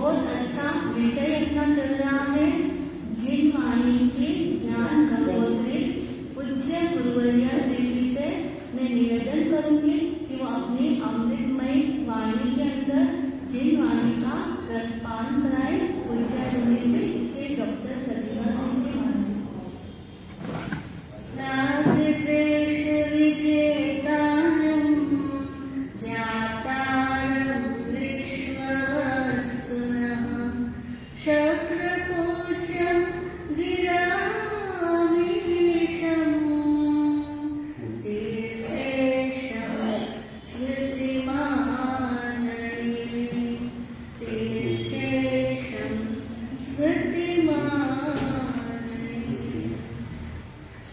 बहुत अच्छा विषय अपना चल रहा है। जिन वाणी की ज्ञान गंगोत्री पूज्य गुरुवर्य श्री जी से मैं निवेदन करूंगी कि वो अपनी अमृतमय वाणी के अंदर जिन वाणी का रसपान कराए। पूज्य गुरुजी श्री डॉक्टर प्रतिभा सिंह जी महाराज।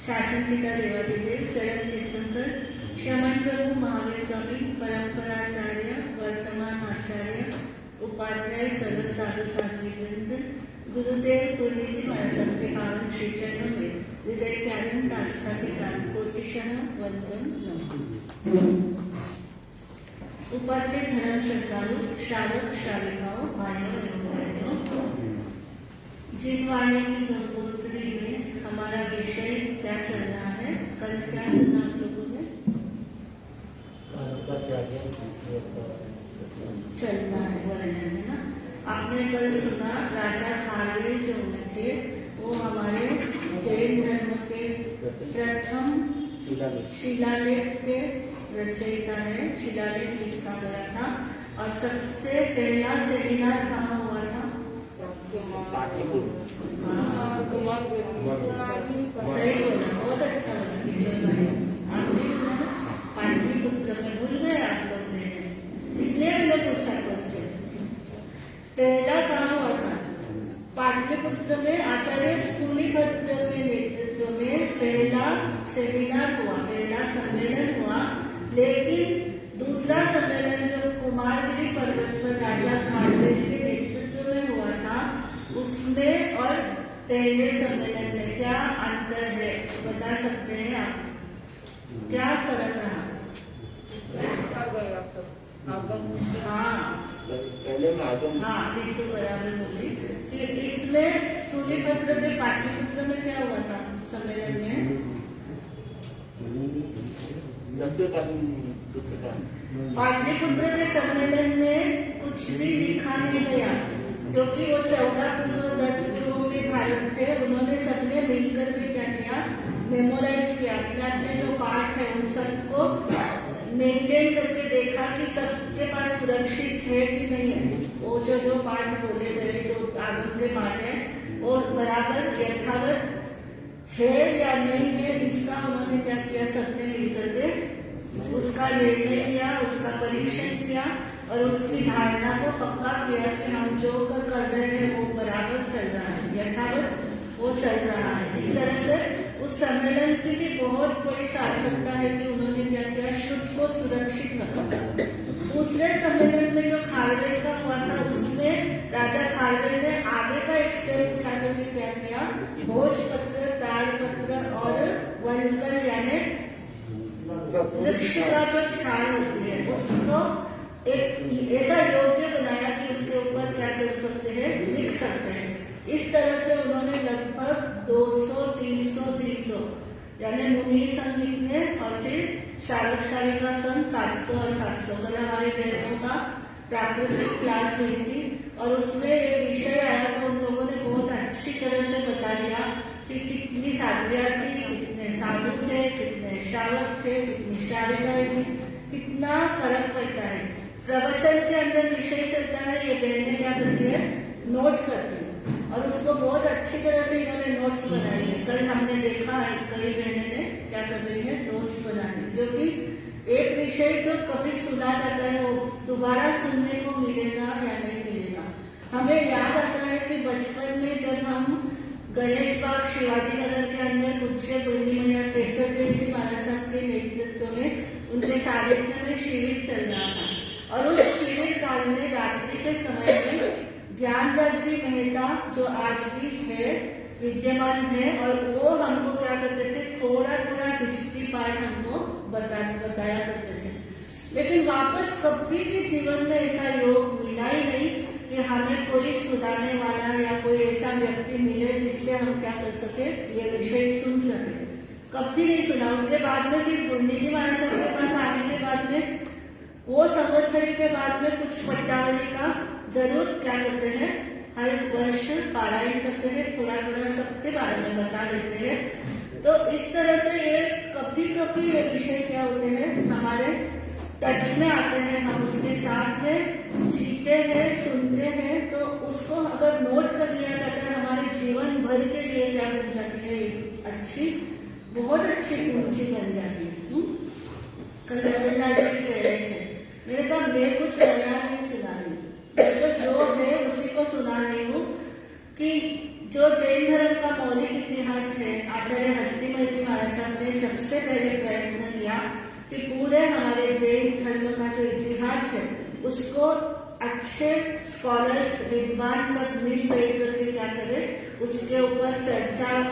शासन पिता देवादिदेव चरण तीर्थंकर श्रमण प्रभु महावीर स्वामी परंपराचार्य वर्तमान आचार्य उपाध्याय सर्व साधु साध्वीवृंद गुरुदेव पूर्णी जी महाराज सबके पावन श्री चरणों में हृदय के आनंद आस्था के साथ कोटिशः वंदन नमः। उपस्थित धर्म श्रद्धालु श्रावक श्राविकाओं भाइयों एवं बहनों, जिनवाणी की गंगोत्री में हमारा विषय क्या चल रहा है? कल क्या सुना आप लोगों ने? चलना है वर्णन है ना। आपने कल सुना राजा खारवेल जो थे वो हमारे जैन धर्म के प्रथम शिलालेख के रचयिता है। शिलालेख लिखा गया था और सबसे पहला सेमिनार कहाँ हुआ था? सही बोला, बहुत अच्छा बोला किशोर भाई, आपने बोला ना पाटलिपुत्र में। भूल गए आप लोग ने, इसलिए मैंने पूछा क्वेश्चन। पहला कहाँ हुआ था? पाटलिपुत्र में आचार्य स्थूलीभद्र के नेतृत्व में पहला सेमिनार हुआ, पहला सम्मेलन हुआ। लेकिन दूसरा सम्मेलन जो कुमारगिरी पर्वत पर राजा खारवेल के नेतृत्व में हुआ था, उसमें और पहले सम्मेलन में क्या अंतर है बता सकते हैं आप? क्या फर्क रहा? हाँ बिल्कुल बराबर बोली कि इसमें स्थूलीपत्र में पाटलिपुत्र में क्या हुआ था सम्मेलन में? पाटलिपुत्र के सम्मेलन में कुछ भी लिखा नहीं गया क्योंकि वो 14 पूर्व 10 गुरुओं के भारत थे। उन्होंने सबने मिलकर के क्या किया? मेमोराइज किया कि अपने जो पाठ है उन सबको मेंटेन करके देखा कि सबके पास सुरक्षित है कि नहीं है। वो जो पाठ बोले गए, जो आगम के पाठ है, वो बराबर यथावत है या नहीं है, इसका उन्होंने क्या किया? सबने मिलकर के उसका निर्णय लिया, उसका परीक्षण किया और उसकी धारणा को पक्का किया कि हम जो कर रहे हैं वो बराबर चल रहा है, यथावत वो चल रहा है। इस तरह से उस सम्मेलन की भी बहुत बड़ी सार्थकता है कि उन्होंने क्या किया? शुद्ध को सुरक्षित रखा। दूसरे सम्मेलन में जो खारवेल का हुआ था, उसमें राजा खारवेल ने आगे का एक स्टेप उठा करके क्या किया? भोजपत्र, ताड़पत्र और वनकर यानी वृक्ष का जो छाल होती है उसको एक ऐसा योग्य बनाया कि उसके ऊपर क्या कर सकते हैं? लिख सकते हैं। इस तरह से उन्होंने लगभग 200, 300 यानी मुनि संघ लिखने और फिर शारक शारिका संघ 700 और 700। कल हमारे बहनों का प्राकृतिक क्लास हुई थी और उसमें ये विषय आया तो उन लोगों ने बहुत अच्छी तरह से बता दिया कि कितनी साधुया थी, कितने साधु थे, कितने श्रावक थे, कितनी शारिकाएं थी, कितना फर्क पड़ता है। प्रवचन के अंदर विषय चलता है, ये बहनें क्या करती है? नोट करती है और उसको बहुत अच्छी तरह से इन्होंने नोट्स बनाई है। कल हमने देखा है कई बहनें ने क्या कर रही है? नोट्स बनाने, क्योंकि एक विषय जो कभी सुना जाता है वो दोबारा सुनने को मिलेगा या नहीं मिलेगा। हमें याद आता है कि बचपन में जब हम गणेश बाग शिवाजी नगर के अंदर पूज्य पूर्णिमा केसर देव जी महाराज साहब के नेतृत्व में उनके सानिध्य में शिविर चल रहा था और उस शिविर काल में रात्रि के समय में ज्ञानराज जी मेहता जो आज भी है विद्यमान है और वो हमको क्या करते थे? थोड़ा हिस्ट्री पार्ट हमको बताया करते थे। लेकिन वापस कभी भी जीवन में ऐसा योग मिला ही नहीं कि हमें कोई सुनाने वाला या कोई ऐसा व्यक्ति मिले जिससे हम क्या कर सके, ये विषय सुन सके। कभी नहीं सुना। उसके बाद में फिर गुंडी जी महाराज साहब के पास आने के बाद में वो संवत्सरी के बाद में कुछ पट्टावली का जरूर क्या करते हैं, हर वर्ष पारायण करते हैं, थोड़ा थोड़ा सबके बारे में बता देते हैं। तो इस तरह से ये कभी कभी ये विषय क्या होते हैं, हमारे टच में आते हैं, हम उसके साथ में जीते हैं, सुनते हैं, तो उसको अगर नोट कर लिया जाता है, हमारे जीवन भर के लिए क्या बन जाती है, अच्छी, बहुत अच्छी पूंजी बन जाती है। कल रतनलाल जी भी कह रहे थे, मैंने कहा मैं कुछ नया नहीं सुना रही, मैं तो जो है उसी को सुना रही हूँ कि जो जैन धर्म का मौलिक इतिहास है, आचार्य हस्तिमल जी महाराज साहब ने सबसे पहले प्रयत्न किया कि पूरे हमारे जैन धर्म का जो इतिहास है उसको अच्छे स्कॉलर्स, विद्वान सब मिल बैठ करके क्या करें, उसके ऊपर चर्चा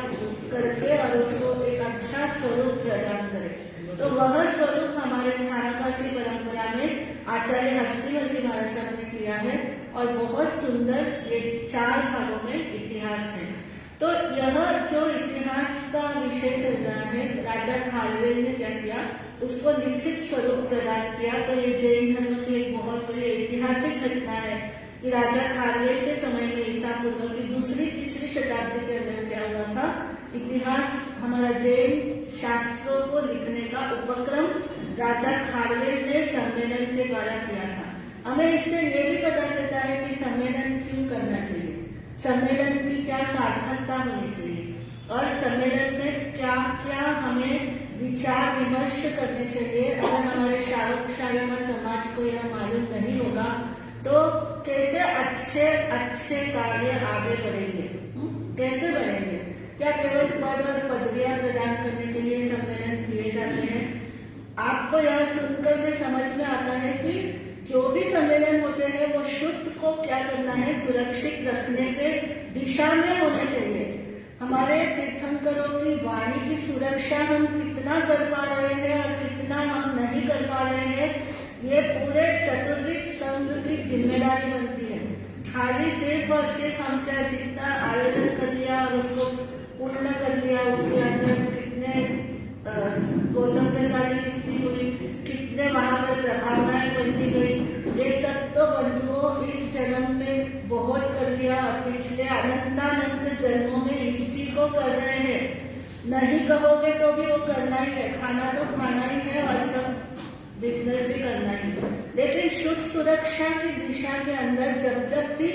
करके और उसको एक अच्छा स्वरूप प्रदान करें। तो वह स्वरूप हमारे स्थानकासी परंपरा में आचार्य हस्तिमल जी महाराज साहब ने किया है और बहुत सुंदर ये 4 भागों में इतिहास है। तो यह जो इतिहास का विषय चल रहा है, राजा खारवेल ने क्या किया, उसको लिखित स्वरूप प्रदान किया। तो ये जैन धर्म की एक बहुत बड़ी ऐतिहासिक घटना है कि राजा खारवेल के समय में ईसा पूर्व की 2री-3री शताब्दी के अंदर क्या हुआ था, इतिहास हमारा जैन शास्त्रों को लिखने का उपक्रम राजा खारवेल ने सम्मेलन के द्वारा किया था। हमें इससे ये भी पता चलता है कि सम्मेलन क्यों करना चाहिए, सम्मेलन की क्या सार्थकता होनी चाहिए और सम्मेलन में क्या क्या हमें विचार विमर्श करने चाहिए। अगर हमारे श्रावक श्राविका समाज को यह मालूम नहीं होगा तो कैसे अच्छे अच्छे कार्य आगे बढ़ेंगे, कैसे बढ़ेंगे? क्या केवल पद और पदवियां प्रदान करने के लिए सम्मेलन किए जाते हैं? आपको यह सुनकर के समझ में आता है कि जो भी सम्मेलन होते हैं वो शुद्ध को क्या करना है, सुरक्षित रखने के दिशा में होने चाहिए। हमारे तीर्थंकरों की वाणी की सुरक्षा हम कितना कर पा रहे हैं और कितना हम नहीं कर पा रहे हैं, ये पूरे चतुर्विद संघ की जिम्मेदारी बनती है। खाली सिर्फ और सिर्फ हम क्या जितना आयोजन कर लिया और उसको पूर्ण कर लिया, उसके अंदर कितने गौतम प्रसादी कितनी हुई, कितने वहां पर प्रभावनाएं बनती गई, ये सब तो बंधुओं इस जन्म में बहुत कर लिया और पिछले अनंतानंत जन्मों में इसी को कर रहे हैं। नहीं कहोगे तो भी वो करना ही है, खाना तो खाना ही है और सब बिजनेस भी करना ही है। लेकिन शुद्ध सुरक्षा की दिशा के अंदर जब तक भी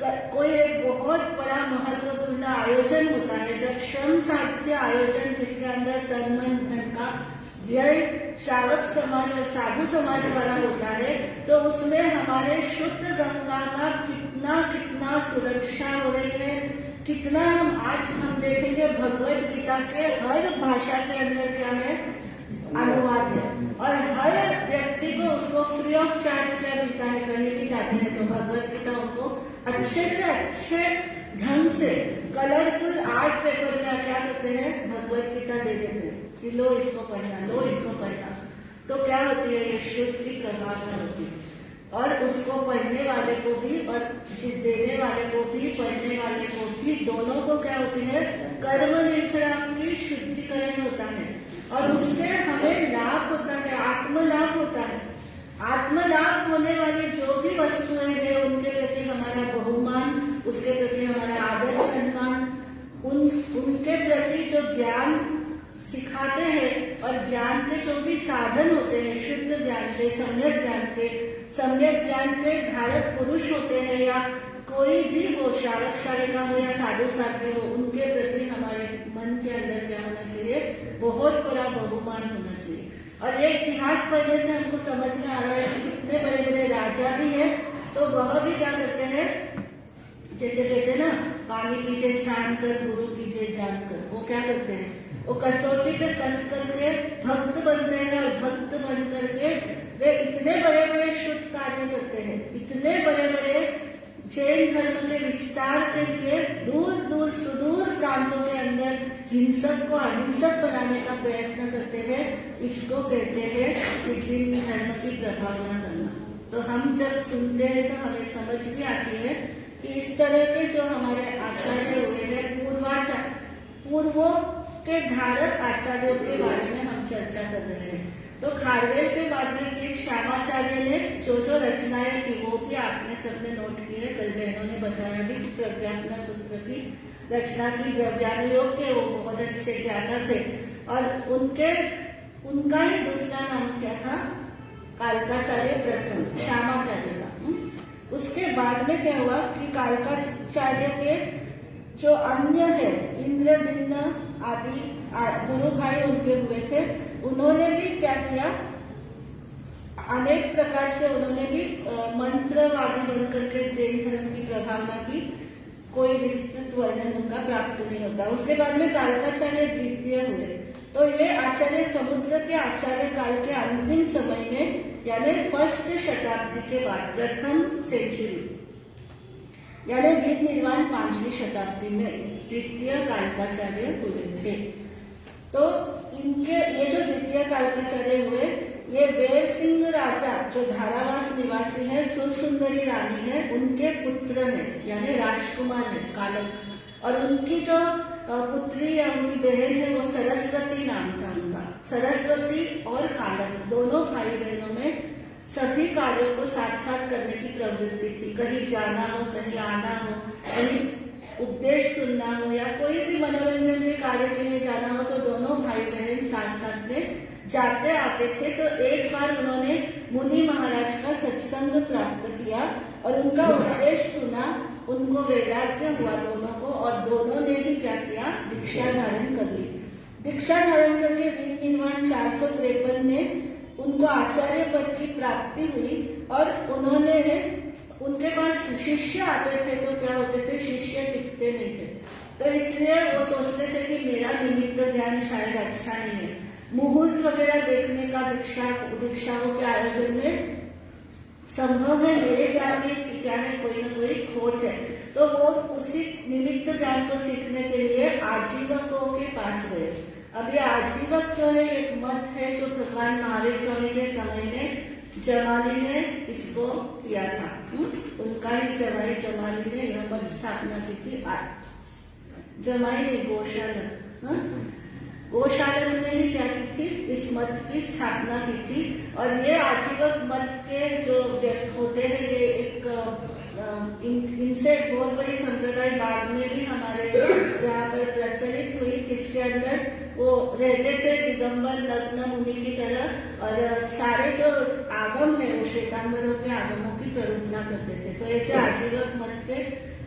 कोई एक बहुत बड़ा महत्वपूर्ण आयोजन होता है, जब श्रम साध्य आयोजन जिसके अंदर तन मन धन का व्यय श्रावक समाज और साधु समाज द्वारा होता है, तो उसमें हमारे शुद्ध गंगा का कितना कितना सुरक्षा हो रही है, कितना हम देखेंगे भगवत गीता के हर भाषा के अंदर क्या है, अनुवाद है और हर व्यक्ति को उसको फ्री ऑफ चार्ज क्या मिलता है, करने की चाहते हैं तो भगवत गीता उनको अच्छे से अच्छे ढंग से कलरफुल आर्ट पेपर में क्या करते हैं, भगवत गीता दे देते हैं कि लो इसको पढ़ना, लो इसको पढ़ना। तो क्या होती है, ये शुद्ध की प्रभावना होती है और उसको पढ़ने वाले को भी और देने वाले को भी, पढ़ने वाले को भी, दोनों को क्या होती है, कर्म निष्काम की शुद्धिकरण होता है और उससे हमें लाभ होता है, आत्म लाभ होता है। आत्म लाभ होने वाली जो भी वस्तुएं हैं उनके प्रति हमारा बहुमान, उसके प्रति हमारा आदर सम्मान, उनके प्रति जो ज्ञान सिखाते हैं और ज्ञान के जो भी साधन होते हैं, शुद्ध ज्ञान के, सम्यक ज्ञान के धारक पुरुष होते हैं या कोई भी हो, श्रावक श्राविका हो या साधु साध्य हो, उनके प्रति हमारे मन के अंदर क्या होना चाहिए, बहुत बड़ा बहुमान होना चाहिए। और ये इतिहास पढ़ने से हमको समझ में आ रहा है कि कितने बड़े बड़े राजा भी हैं, तो वह भी क्या करते हैं, जैसे कहते हैं ना, पानी कीजिए छान कर, गुरु कीजिए जान कर। वो क्या करते हैं, वो कसौटी पे कस करके भक्त बनते हैं और भक्त बन करके वे इतने बड़े बड़े शुद्ध कार्य करते हैं, इतने बड़े बड़े जैन धर्म के विस्तार के लिए दूर दूर सुदूर प्रांतों के अंदर हिंसक को अहिंसक बनाने का प्रयत्न करते हैं। इसको कहते हैं कि जैन धर्म की प्रभावना करना। तो हम जब सुनते हैं तो हमें समझ भी आती है कि इस तरह के जो हमारे आचार्य हुए हैं, पूर्वों के धारक आचार्यों के बारे में हम चर्चा कर रहे हैं। तो खारवेल के बाद में कि श्यामाचार्य ने जो रचनाएं की वो भी आपने सबने नोट की है, कल बहनों ने बताया भी कि प्रज्ञापना सूत्र की रचना की, द्रव्यानुयोग के वो बहुत अच्छे ज्ञाता थे और उनका ही दूसरा नाम क्या था, कालकाचार्य प्रथम, श्यामाचार्य का। उसके बाद में क्या हुआ कि कालकाचार्य के जो अन्य है इंद्रदिम्न आदि गुरु भाई उनके हुए थे, उन्होंने भी क्या किया, अनेक प्रकार से उन्होंने भी मंत्रवादी बनकर के जैन धर्म की प्रभावना की। कोई विस्तृत वर्णन उनका प्राप्त नहीं होता। उसके बाद में कालकाचार्य द्वितीय हुए। तो ये आचार्य समुद्र के आचार्य काल के अंतिम समय में, यानी फर्स्ट शताब्दी के बाद, प्रथम सेंचुरी यानी वेद निर्माण 5वीं शताब्दी में द्वितीय कालकाचार्य हुए थे। तो इनके ये जो द्वितीय कालकाचार्य हुए, ये वेर सिंह राजा जो धारावास निवासी है, सुरसुंदरी रानी है, उनके पुत्र है, यानी राजकुमार है कालक। और उनकी जो पुत्री या उनकी बहन है वो सरस्वती नाम था उनका। सरस्वती और कालक दोनों भाई बहनों में सभी कार्यों को साथ साथ करने की प्रवृत्ति थी। कहीं जाना हो, कहीं आना हो, कहीं उपदेश सुनना हो या कोई भी मनोरंजन के कार्य के लिए जाना हो, तो दोनों भाई बहन साथ साथ में जाते आते थे। तो एक बार उन्होंने मुनि महाराज का सत्संग प्राप्त किया और उनका उपदेश सुना, उनको वैराग्य हुआ दोनों को, और दोनों ने भी क्या किया, दीक्षा धारण कर ली। दीक्षा धारण करके वेद निर्माण 453 में उनको आचार्य पद की प्राप्ति हुई। और उनके पास शिष्य आते थे तो क्या होते थे, शिष्य टिकते नहीं थे। तो इसलिए वो सोचते थे कि मेरा निमित्त ज्ञान शायद अच्छा नहीं है, मुहूर्त वगैरह देखने का दीक्षाओं के आयोजन में संभव है, मेरे ज्ञान में क्या है, कोई ना कोई खोट है। तो वो उसी निमित्त ज्ञान को सीखने के लिए आजीवकों के पास गए। अब ये आजीवक जो है एक मत है जो भगवान महावीर स्वामी के समय में जमाली ने इसको किया था। उनका ही जमाली ने यह मत स्थापना की थी। जमाई ने गोशाला ने भी क्या की थी, इस मत की स्थापना की थी। और ये आजीवक मत के जो व्यक्ति होते हैं, ये एक इनसे बहुत बड़ी संप्रदाय बाद में भी हमारे यहाँ पर प्रचलित हुई, जिसके अंदर वो रहते थे दिगंबर नग्न मुनि की तरह, और सारे जो आगम है वो श्वेतांबरों के आगमों की प्ररूपना करते थे। तो ऐसे आजीवक मत के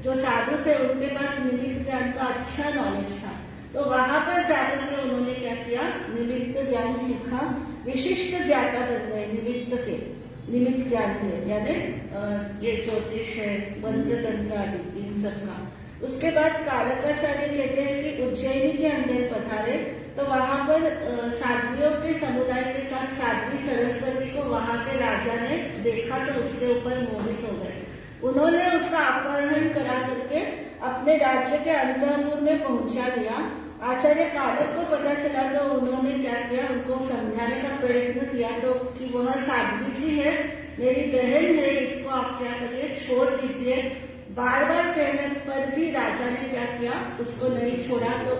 जो साधु थे उनके पास निमित्त ज्ञान का अच्छा नॉलेज था। तो वहां पर जाकर के उन्होंने क्या किया, निमित्त ज्ञान सीखा, विशिष्ट ज्ञाता बन गए निमित्त ज्ञान है, यानी ये ज्योतिष है, मंत्र तंत्र आदि इन सब का। उसके बाद कालकाचार्य कहते हैं कि उज्जैनी के अंदर पधारे, तो वहां पर साध्वियों के समुदाय के साथ साध्वी सरस्वती को वहां के राजा ने देखा तो उसके ऊपर मोहित हो गए। उन्होंने उसका अपहरण करा करके अपने राज्य के अंतःपुर में पहुंचा दिया। आचार्य कालक को पता चला तो उन्होंने क्या किया, उनको समझाने का प्रयत्न किया तो कि वह साध्वी जी है, मेरी बहन है, इसको आप क्या करिए, छोड़ दीजिए। बार बार कहने पर भी राजा ने क्या किया, उसको नहीं छोड़ा। तो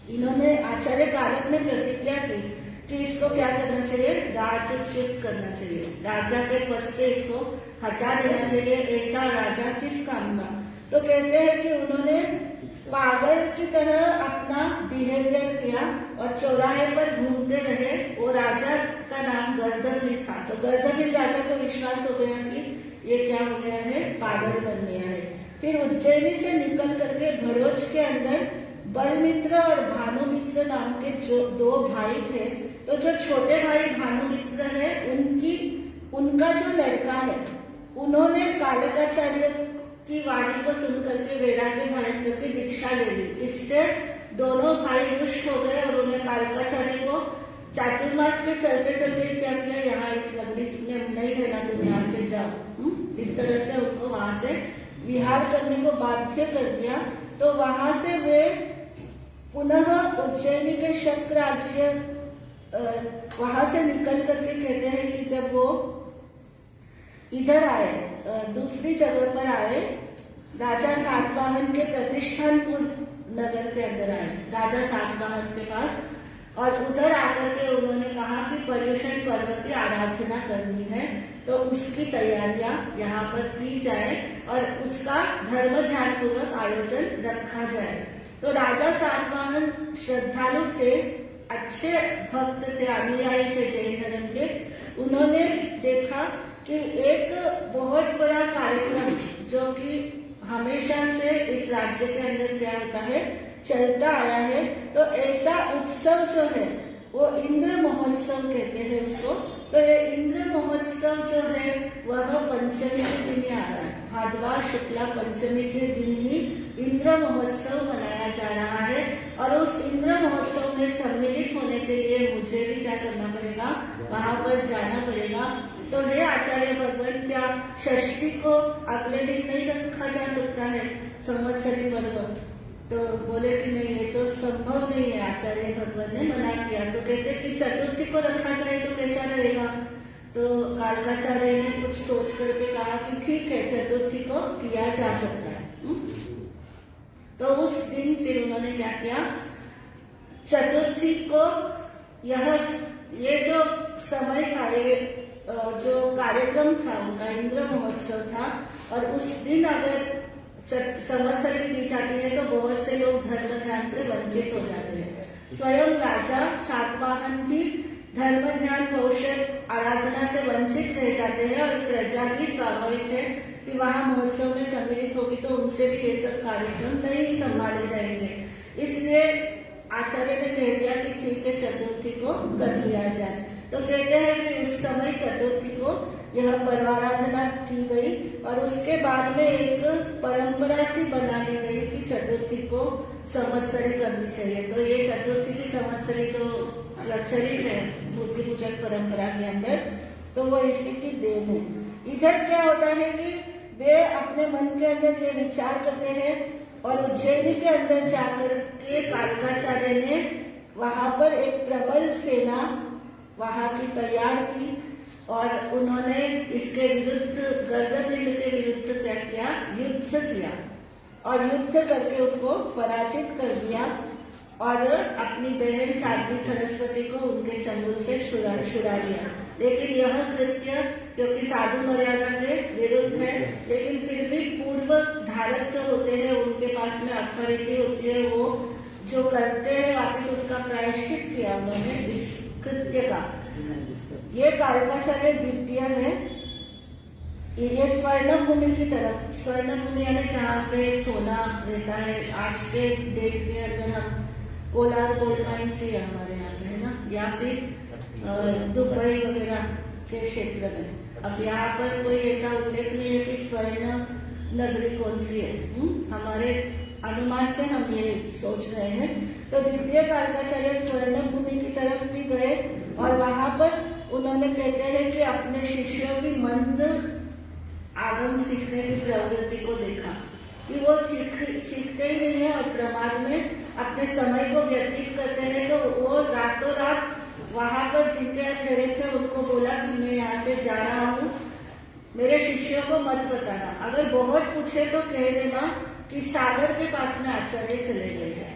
इन्होंने आचार्य कालक ने प्रतिज्ञा की कि इसको क्या करना चाहिए, राजच्युत करना चाहिए, राजा के पद से इसको हटा देना चाहिए। ऐसा राजा किस काम का? तो कहते हैं कि उन्होंने पागल की तरह अपना बिहेवियर किया और चौराहे पर घूमते रहे। वो राजा का नाम गर्दभील था। तो गर्दभील राजा को विश्वास हो गया कि ये क्या हो गया है, पागल बन गया है। फिर उज्जैनी से निकल करके भड़ोच के अंदर बलमित्र और भानुमित्र नाम के जो दो भाई थे, तो जो छोटे भाई भानुमित्र है उनका जो लड़का है, उन्होंने कालकाचार्य की वाणी को सुन करके वैराग्य धारण करके दीक्षा ले ली। इससे दोनों भाई रुष्ट हो गए और उन्हें कालकाचार्य को चातुर्मास के चलते चलते क्या किया, यहाँ इस नगरी में नहीं रहना, तुम यहाँ से जाओ। इस तरह से उनको वहां से विहार करने को बाध्य कर दिया। तो वहां से वे पुनः उज्जैनी के शक राज्य वहां से निकल करके कहते हैं कि जब वो इधर आए, दूसरी जगह पर आए, राजा सातवाहन के प्रतिष्ठानपुर नगर के अंदर आए, राजा सातवाहन के पास। और उधर आकर के उन्होंने कहा कि पर्युषण पर्व की आराधना करनी है, तो उसकी तैयारियां यहाँ पर की जाए और उसका धर्म ध्यान पूर्वक आयोजन रखा जाए। तो राजा सातवाहन श्रद्धालु थे, अच्छे भक्त थे, अनुयायी थे जैन धर्म के। उन्होंने देखा कि एक बहुत बड़ा कार्यक्रम जो कि हमेशा से इस राज्य के अंदर क्या होता है, चलता आया है, तो ऐसा उत्सव जो है वो इंद्र महोत्सव कहते हैं उसको। तो ये इंद्र महोत्सव जो है वह पंचमी के दिन ही आ रहा है, भाद्रवा शुक्ला पंचमी के दिन ही इंद्र महोत्सव मनाया जा रहा है। और उस इंद्र महोत्सव में सम्मिलित होने के लिए मुझे भी क्या करना पड़ेगा, वहां पर जाना पड़ेगा। तो हे आचार्य भगवान, क्या षष्ठी को अगले दिन नहीं रखा जा सकता है संवत्सरी पर्व? तो बोले कि नहीं, ये तो संभव नहीं है, आचार्य भगवान ने मना किया। तो कहते कि चतुर्थी को रखा जाए तो कैसा रहेगा? तो कालकाचार्य ने कुछ सोच करके कहा कि ठीक है, चतुर्थी को किया जा सकता है। तो उस दिन फिर उन्होंने क्या किया, चतुर्थी को ये जो समय था, ये जो कार्यक्रम था उनका इंद्र महोत्सव था, और उस दिन अगर संवत्सरी की जाती है तो बहुत से लोग धर्म ध्यान से वंचित हो जाते हैं। स्वयं राजा सातवाहन भी धर्म ध्यान पौषध आराधना से वंचित रह जाते हैं, और प्रजा भी स्वाभाविक है कि वहां महोत्सव में सम्मिलित होगी तो उनसे भी ये सब कार्यक्रम नहीं संभाले जाएंगे। इसलिए आचार्य ने कह दिया कि ठीक है, चतुर्थी को कर लिया जाए। तो कहते हैं कि उस समय चतुर्थी को यह पर्वाराधना की गई, और उसके बाद में एक परंपरा सी बना ली गई कि चतुर्थी को संवत्सरी करनी चाहिए। तो ये चतुर्थी की संवत्सरी जो प्रचलित है मूर्ति पूजक परंपरा के अंदर, तो वो इसी की देन है। इधर क्या होता है कि वे अपने मन के अंदर ये विचार करते हैं, और उज्जैनी के अंदर जाकर के कालकाचार्य ने वहां पर एक प्रबल सेना वहां की तैयार की, और उन्होंने इसके विरुद्ध, गर्दभीड़ के विरुद्ध क्या किया, युद्ध किया, और युद्ध करके उसको पराजित कर दिया, और अपनी बहन साध्वी सरस्वती को उनके चंगुल से छुड़ा लिया। लेकिन यह कृत्य क्योंकि साधु मर्यादा के विरुद्ध है, लेकिन फिर भी पूर्व धारक जो होते हैं उनके पास में अथॉरिटी होती है, वो जो करते हैं वापस उसका प्रायश्चित किया उन्होंने इस कृत्य का। ये कालकाचार्य द्वितीय है। ये स्वर्ण भूमि की तरफ, स्वर्ण भूमि यानी जहाँ पे सोना रहता है, आज के डेट के अंदर हम कोलार गोल्ड माइन से हमारे यहाँ पे है ना, या फिर दुबई वगैरह के क्षेत्र में। अब यहाँ पर कोई ऐसा उल्लेख नहीं है कि स्वर्ण नगरी कौन सी है, हमारे अनुमान से हम ये सोच रहे हैं। तो द्वितीय कालकाचार्य स्वर्ण भूमि की तरफ भी गए, और वहां पर उन्होंने कहते हैं कि अपने शिष्यों की मंद आगम सीखने की प्रवृत्ति को देखा कि वो सीखते ही नहीं है, और प्रमाद में अपने समय को व्यतीत करते हैं। तो वो रातों रात वहां पर जिनके ठहरे थे उनको बोला कि मैं यहाँ से जा रहा हूँ, मेरे शिष्यों को मत बताना, अगर बहुत पूछे तो कह देना कि सागर के पास में आचार्य चले गए हैं।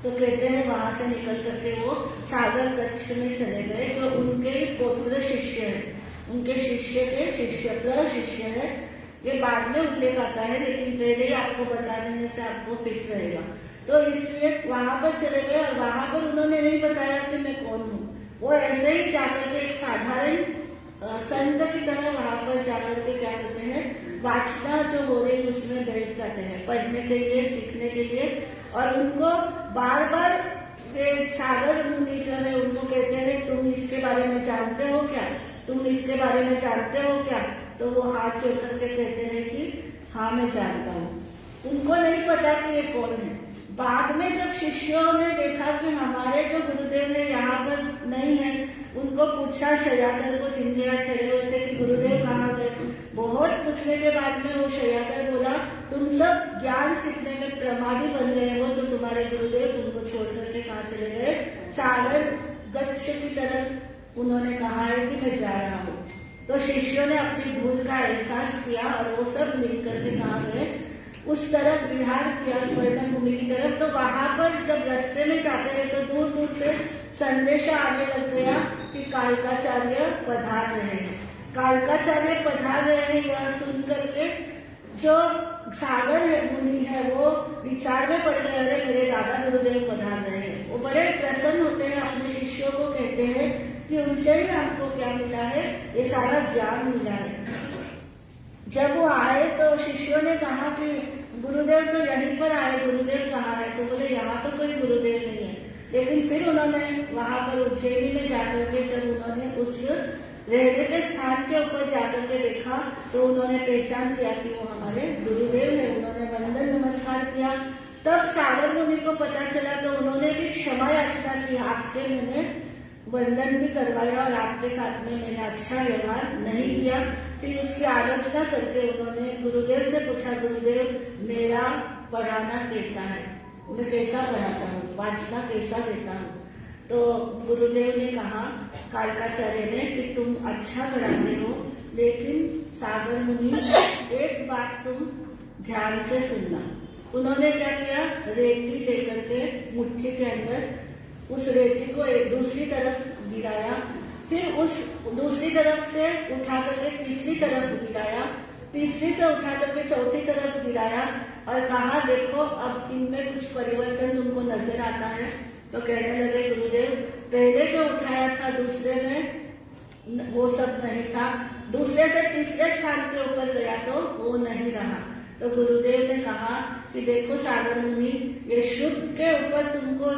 तो कहते हैं वहां से निकल करके वो सागर कच्छ में चले गए, जो उनके पौत्र शिष्य है, उनके शिष्य के शिष्य प्रशिष्य है। ये बाद में उल्लेख आता है, लेकिन पहले ही आपको बता देने से आपको फिट रहेगा। तो इसलिए वहां पर चले गए, और वहां पर उन्होंने नहीं बताया कि मैं कौन हूँ, वो ऐसे ही जाकर के एक साधारण संत की तरह वहां पर जाकर के क्या करते हैं, वाचना जो हो रही उसमें बैठ जाते हैं पढ़ने के लिए, सीखने के लिए। और उनको बार बार सागर मुनि जो है उनको कहते हैं तुम इसके बारे में जानते हो क्या, तुम इसके बारे में जानते हो क्या? तो वो हाथ जोड़ करके कहते हैं कि हाँ मैं जानता हूँ। उनको नहीं पता कि ये कौन है। बाद में जब शिष्यों ने देखा कि हमारे जो गुरुदेव है यहाँ पर नहीं है, उनको पूछा शयाकर को, जिनके यहाँ ठहरे हुए थे कि गुरुदेव कहाँ गए। बहुत पूछने के बाद में वो शयाकर बोला तुम सब ज्ञान सीखने में प्रमादी बन रहे हो, तो तुम्हारे गुरुदेव तुमको छोड़ करके कहाँ चले गए, सागर गच्छ की तरफ उन्होंने कहा है कि मैं जा रहा हूँ। तो तो शिष्यों ने अपनी भूल का एहसास किया और वो सब मिलकर के कहाँ गए, उस तरफ विहार किया स्वर्ण भूमि की तरफ। तो वहां पर जब रास्ते में जाते रहे तो दूर दूर से संदेशा आने लग गया कि कालकाचार्य पधार रहे हैं, कालकाचार्य पधार रहे हैं। यह सुन करके जो सागर है मुनि है वो विचार में पड़ गए, अरे मेरे दादा गुरुदेव पधार रहे हैं। वो बड़े प्रसन्न होते हैं, अपने शिष्यों को कहते हैं कि उनसे ही हमको क्या मिला है, ये सारा ज्ञान मिला है। जब वो आए तो शिष्यों ने कहा कि गुरुदेव तो यहीं पर आए, गुरुदेव कहाँ है? तो बोले यहाँ तो कोई गुरुदेव नहीं है। लेकिन फिर उन्होंने वहां पर उज्जैनी में जाकर के जब उन्होंने उस रहने के स्थान के ऊपर जाकर के देखा तो उन्होंने पहचान किया कि वो हमारे गुरुदेव है। उन्होंने वंदन नमस्कार किया। तब सागर मुनि को पता चला तो उन्होंने भी क्षमा याचना की, आपसे मैंने वंदन भी करवाया और आपके साथ में मैंने अच्छा व्यवहार नहीं किया। फिर उसकी आलोचना करके उन्होंने गुरुदेव से पूछा, गुरुदेव मेरा पढ़ाना कैसा है, मैं कैसा पढ़ाता हूँ, वाचना कैसा देता हूँ? तो गुरुदेव ने कहा कालकाचार्य ने कि तुम अच्छा पढ़ाते हो, लेकिन सागर मुनि एक बात तुम ध्यान से सुनना। उन्होंने क्या किया, रेती लेकर के मुट्ठी के अंदर उस रेती को एक दूसरी तरफ गिराया, फिर उस दूसरी तरफ से उठा करके तीसरी तरफ गिराया, तीसरी से उठा करके चौथी तरफ गिराया और कहा देखो अब इनमें कुछ परिवर्तन तुमको नजर आता है? तो कहने लगे गुरुदेव पहले जो उठाया था दूसरे में वो सब नहीं था, दूसरे से तीसरे स्थान के ऊपर गया तो वो नहीं रहा। तो गुरुदेव ने कहा कि देखो सागर मुनि, ये शुद्ध के ऊपर तुमको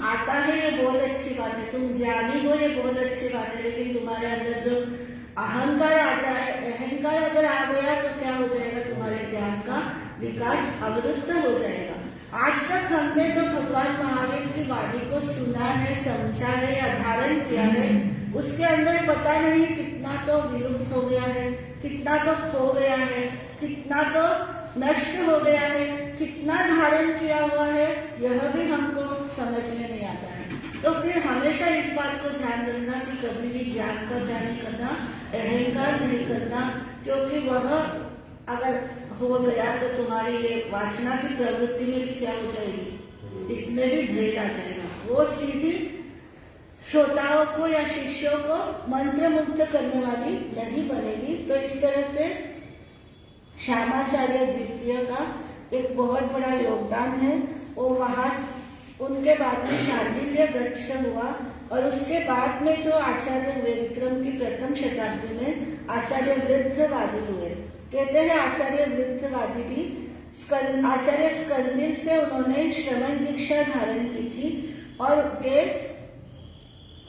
आता है ये बहुत अच्छी बात है, तुम ज्ञानी हो ये बहुत अच्छी बात है, लेकिन तुम्हारे अंदर जो अहंकार आ जाए, अहंकार अगर आ गया तो क्या हो जाएगा, तुम्हारे ज्ञान का विकास अवरुद्ध हो जाएगा। आज तक हमने जो भगवान महावीर की वाणी को सुना है, समझा है या धारण किया है, उसके अंदर पता नहीं कितना तो विलुप्त हो गया है, कितना तो खो गया है, कितना तो नष्ट हो गया है, कितना धारण किया हुआ है, यह भी हमको समझ में नहीं आता है। तो फिर हमेशा इस बात को ध्यान रखना कि कभी भी ज्ञान का ध्यान नहीं करना, अहंकार नहीं करना, क्योंकि वह अगर हो गया तो तुम्हारी ये वाचना की प्रवृत्ति में भी क्या हो जाएगी, इसमें भी ढेर आ जाएगा। वो सीधी श्रोताओं को या शिष्यों को मंत्र मुग्ध करने वाली नहीं बनेगी। तो इस तरह से श्यामाचार्य द्वितीय का एक बहुत बड़ा योगदान है। वो वहां उनके बाद में शांडिल्य गच्छ हुआ और उसके बाद में जो आचार्य हुए विक्रम की प्रथम शताब्दी में आचार्य वृद्धवादी हुए। कहते हैं आचार्य वृद्धवादी भी आचार्य स्कंदिर से उन्होंने श्रवण दीक्षा धारण की थी और वे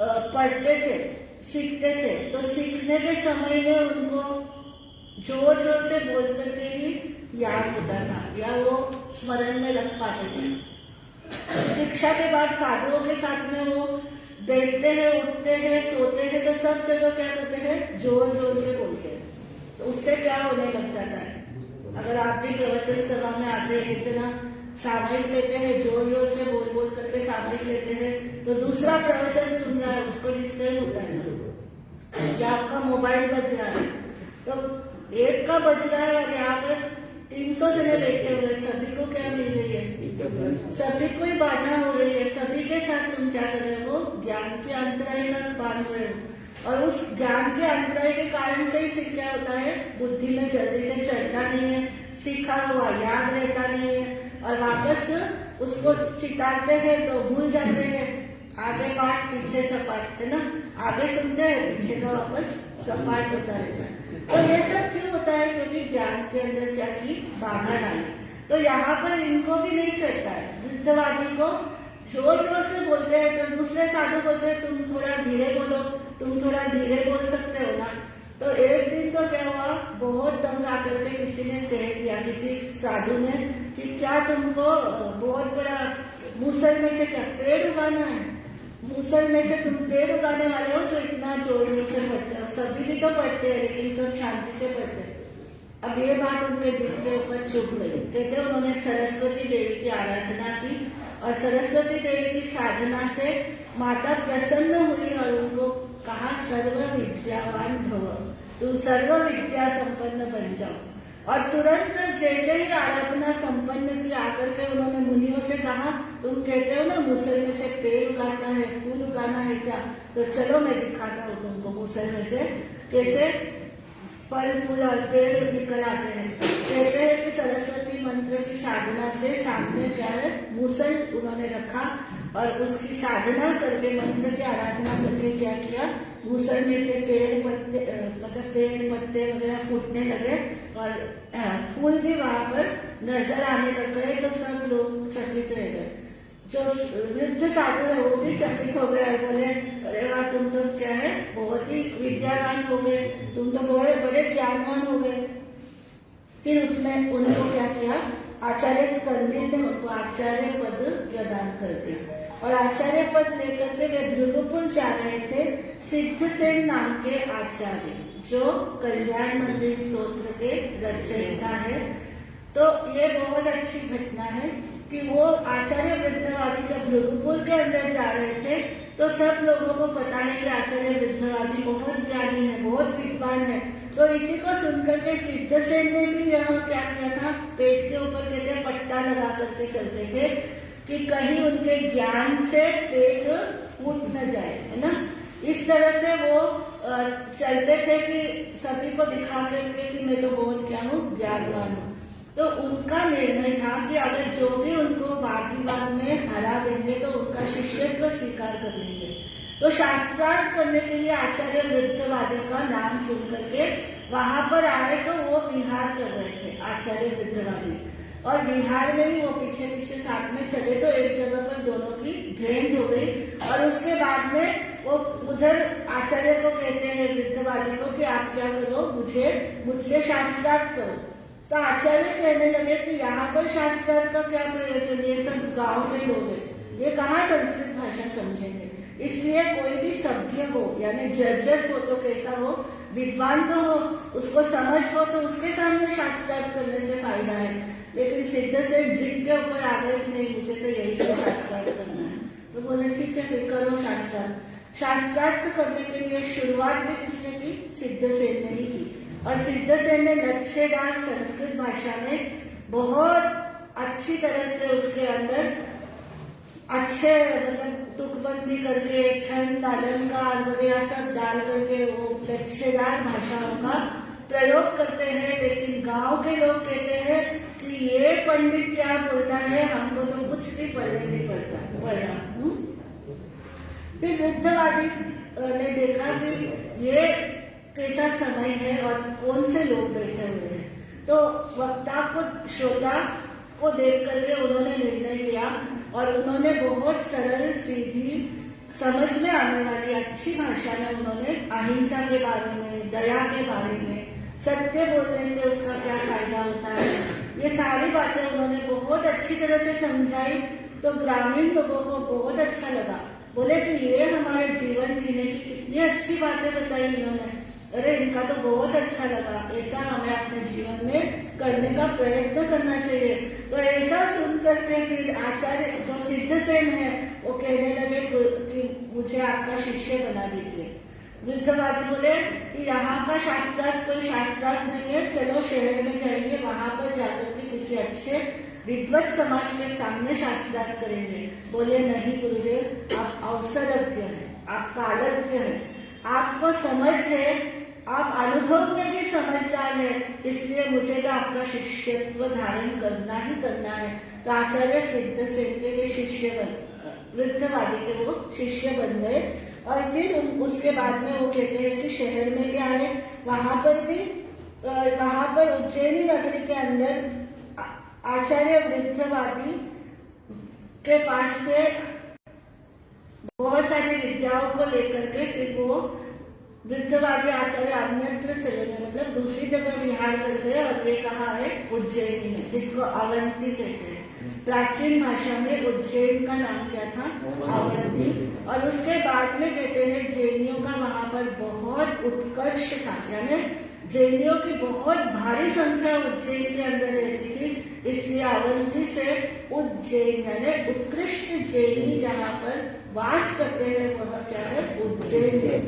पढ़ते थे, सीखते थे। तो सीखने के समय में उनको जोर जोर से बोल करके ही याद होता था या वो स्मरण में रख पाते थे। दीक्षा के बाद साधुओं के साथ में वो बैठते हैं, उठते हैं, सोते हैं, तो सब जगह क्या करते हैं, जोर जोर से बोलते हैं। तो उससे क्या होने लग जाता है, अगर आप भी प्रवचन सभा में आते हैं, एक जना सामयिक लेते हैं, जोर जोर से बोल बोल करके सामयिक लेते हैं, तो दूसरा प्रवचन सुन रहा है उसको डिस्टर्ब होता है, या आपका मोबाइल बज रहा है, तो एक का बज रहा है और यहाँ पर 300 जने बैठे हुए, सभी को क्या मिल रही है, सभी को ही बाधा हो रही है, सभी के साथ तुम क्या कर रहे हो, ज्ञान के अंतराय का बांध रहे हो। और उस ज्ञान के अंतराय के कारण से ही फिर क्या होता है, बुद्धि में जल्दी से चढ़ता नहीं है, सीखा हुआ याद रहता नहीं है और वापस उसको चिताते हैं तो भूल जाते हैं। आगे पाठ पीछे सपाट, है ना, आगे सुनते हैं पीछे का वापस सपाट होता रहता है। तो ये सब क्यों होता है, क्योंकि ज्ञान के अंदर क्या की बाधा डाली। तो यहाँ पर इनको भी नहीं चढ़ता है, वृद्धवादी को जोर जोर से बोलते हैं तो दूसरे साधु बोलते हैं तुम थोड़ा धीरे बोलो, तुम थोड़ा धीरे बोल सकते हो ना। तो एक दिन तो क्या हुआ, बहुत दंग आकर के किसी ने कह दिया, किसी साधु ने, कि क्या तुमको बहुत बड़ा मूसल में से क्या पेड़ उगाना है, मूसल में से तुम पेड़ उगाने वाले हो जो इतना जोर जोर से पढ़ते हो। सभी भी तो पढ़ते हैं लेकिन सब शांति से पढ़ते हैं। अब ये बात उनके दिल के ऊपर चुभ गई। कहते उन्होंने सरस्वती देवी की आराधना की और सरस्वती देवी की साधना से माता प्रसन्न हुई और उनको कहा सर्व विद्यावान भव, तुम सर्व विद्या संपन्न बन जाओ। और तुरंत जैसे ही आराधना संपन्न की आकर के उन्होंने मुनियों से कहा, तुम कहते हो ना मुसल में से पेड़ उगाता है, फूल उगाना है क्या, तो चलो मैं दिखाता हूँ तुमको मुसल में से कैसे फल फूल और पेड़ निकल आते हैं। कहते हैं कि सरस्वती मंत्र की साधना से सामने क्या है, मूसल उन्होंने रखा और उसकी साधना करके मंत्र की आराधना करके क्या किया, मूसल में से पेड़ पत्ते मतलब पेड़ पत्ते वगैरह फूटने लगे और फूल भी वहां पर नजर आने लग गए। तो सब लोग चकित रह गए। जो वृद्ध साधु है वो भी चकित हो गए, बोले अरे वाह, तुम तो क्या है बहुत ही विद्यावान हो गए, तुम तो बड़े बड़े ज्ञानवान हो गए। फिर उसने उनको क्या किया, आचार्य स्कंदी ने उनको आचार्य पद प्रदान कर दिया और आचार्य पद लेकर के वे भृगुपुर जा रहे थे। सिद्धसेन नाम के आचार्य जो कल्याण मंदिर स्तोत्र के रचयिता है। तो ये बहुत अच्छी घटना है कि वो आचार्य वृद्धवादी जब भृगुपुर के अंदर जा रहे थे तो सब लोगों को पता है कि आचार्य वृद्धवादी बहुत ज्ञानी है, बहुत विद्वान है। तो इसी को सुनकर के सिद्धसेन ने भी यह क्या किया था, पेट के ऊपर कहते पट्टा लगा करके चलते थे कि कहीं उनके ज्ञान से पेट फूट न जाए, है ना। इस तरह से वो चलते थे कि सभी को दिखा करके कि मैं तो बहुत क्या हूँ, ज्ञानवान हूँ। तो उनका निर्णय था कि अगर जो भी उनको वाद विवाद में हरा देंगे तो उनका शिष्यत्व स्वीकार कर लेंगे। तो शास्त्रार्थ करने के लिए आचार्य वृद्धवादी का नाम सुन करके वहां पर आए तो वो विहार कर रहे थे आचार्य वृद्धवादी, और बिहार में ही वो पीछे पीछे साथ में चले। तो एक जगह पर दोनों की भेंट हो गई और उसके बाद में वो उधर आचार्य को कहते हैं वृद्धवादी को कि आप क्या करो, मुझसे शास्त्रार्थ करो। तो आचार्य कहने लगे कि यहाँ पर शास्त्रार्थ का क्या प्रयोजन, ये सब गांव के लोग हैं, ये कहाँ संस्कृत भाषा समझेंगे। इसलिए कोई भी सभ्य हो यानी जर्जस हो तो कैसा हो, विद्वान तो हो, उसको समझ हो तो उसके सामने शास्त्रार्थ करने से फायदा है। लेकिन सिद्धसेन जिद के ऊपर आ गए कि नहीं, मुझे तो यही तो शास्त्रार्थ करना है। तो बोले ठीक है फिर करो शास्त्रार्थ। शास्त्रार्थ करने के लिए शुरुआत भी किसने की, सिद्धसेन ने ही की। और सिद्धसेन ने लच्छेदार संस्कृत भाषा में बहुत अच्छी तरह से उसके अंदर अच्छे मतलब तुकबंदी करके छंद अलंकार वगैरह सब डाल करके वो लच्छेदार भाषाओं का प्रयोग करते हैं। लेकिन गांव के लोग कहते हैं कि ये पंडित क्या बोलता है, हमको तो कुछ भी पढ़ने नहीं पड़ना। फिर वृद्धवादी ने देखा कि ये कैसा समय है और कौन से लोग बैठे हुए हैं। तो वक्ता को श्रोता को देख करके उन्होंने निर्णय लिया और उन्होंने बहुत सरल सीधी समझ में आने वाली अच्छी भाषा में उन्होंने अहिंसा के बारे में, दया के बारे में, सत्य बोलने से उसका क्या फायदा होता है, ये सारी बातें उन्होंने बहुत अच्छी तरह से समझाई। तो ग्रामीण लोगों को बहुत अच्छा लगा, बोले कि ये हमारे जीवन जीने की कितनी अच्छी बातें बताई इन्होंने, अरे इनका तो बहुत अच्छा लगा, ऐसा हमें अपने जीवन में करने का प्रयत्न करना चाहिए। तो ऐसा सुन करके फिर आचार्य जो सिद्धसेन है वो कहने लगे कि मुझे आपका शिष्य बना दीजिए। वृद्धवादी बोले कि यहाँ का शास्त्रार्थ कोई शास्त्रार्थ नहीं है, चलो शहर में जाएंगे, वहां पर जाकर के किसी अच्छे विद्वत समाज के सामने शास्त्रार्थ करेंगे। बोले नहीं गुरुदेव, आप अवसरज्ञ हैं, आप कालज्ञ हैं, आपको समझ है, आप अनुभव में भी समझदार है, इसलिए मुझे तो आपका शिष्यत्व धारण करना ही करना है। तो आचार्य सिद्धसेन के शिष्य वृद्धवादी के वो शिष्य बन गए। और फिर उसके बाद में वो कहते हैं कि शहर में भी आए, वहां पर उज्जैनी नगरी के अंदर आचार्य वृद्धवादी के पास से बहुत सारी विद्याओं को लेकर के फिर वो वृद्धवादी आचार्य अन्यत्र चले गए, मतलब दूसरी जगह विहार कर गए। और ये कहा है उज्जैनी में, जिसको अवंती कहते हैं। प्राचीन भाषा में उज्जैन का नाम क्या था, अवंती। और उसके बाद में कहते हैं जैनियों का वहां पर बहुत उत्कर्ष था, यानी जैनियों की बहुत भारी संख्या उज्जैन के अंदर रहती थी, इसलिए अवंती से उज्जैन यानी उत्कृष्ट जैनी जहाँ पर वास करते हैं वह क्या है, उज्जैन है।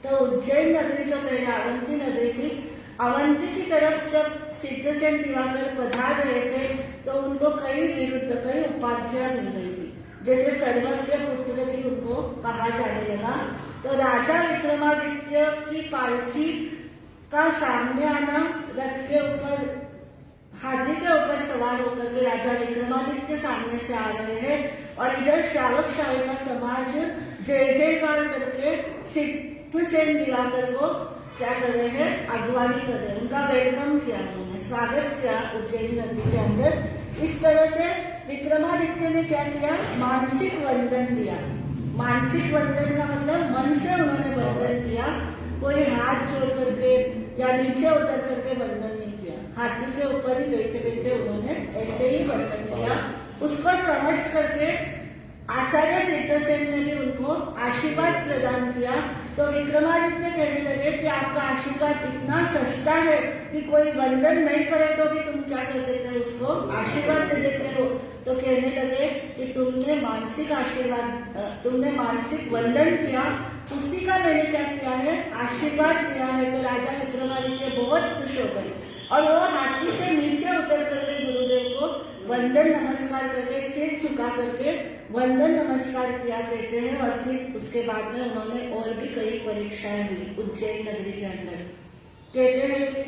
तो उज्जैन नगरी जो पहले अवंती नगरी थी, अवंती की तरफ जब सिद्धसेन दिवाकर पधार रहे थे तो उनको कई उपाधियां मिल गई थी। जैसे सर्वज्ञ पुत्र भी उनको कहा जाने लगा। तो राजा विक्रमादित्य की पालकी का सामने आना, रथ के ऊपर हाथी के ऊपर सवार होकर के राजा विक्रमादित्य सामने से आ रहे हैं और इधर श्रावक शाही का समाज जय जयकार करके सिद्धसेन दिवाकर को क्या कर रहे हैं, अगवानी कर रहे हैं। उनका वेलकम किया, उन्होंने स्वागत किया उज्जैनी नगरी के अंदर। इस तरह से विक्रमादित्य ने क्या किया, मानसिक वंदन दिया। मानसिक वंदन का मतलब मन से उन्होंने वंदन किया, कोई हाथ जोड़ करके या नीचे उतर करके वंदन नहीं किया। हाथी के ऊपर ही बैठे बैठे उन्होंने ऐसे ही वंदन किया। उसको समझ करके आचार्य सिद्धसेन ने भी उनको आशीर्वाद प्रदान किया। तो विक्रमादित्य कहने लगे कि आपका आशीर्वाद इतना सस्ता है कि कोई वंदन नहीं करे तो भी तुम क्या कर देते हो, उसको आशीर्वाद दे देते हो। तो कहने लगे कि तुमने मानसिक आशीर्वाद, तुमने मानसिक वंदन किया, उसी का मैंने क्या किया है, आशीर्वाद दिया है। तो राजा विक्रमादित्य बहुत खुश हो गए और वो हाथी से नीचे उतर करके गुरुदेव को वंदन नमस्कार करके सिर झुका करके वंदन नमस्कार किया कहते हैं। और फिर उसके बाद में उन्होंने और भी कई परीक्षाएं हुई उज्जैन नगरी के अंदर। कहते हैं कि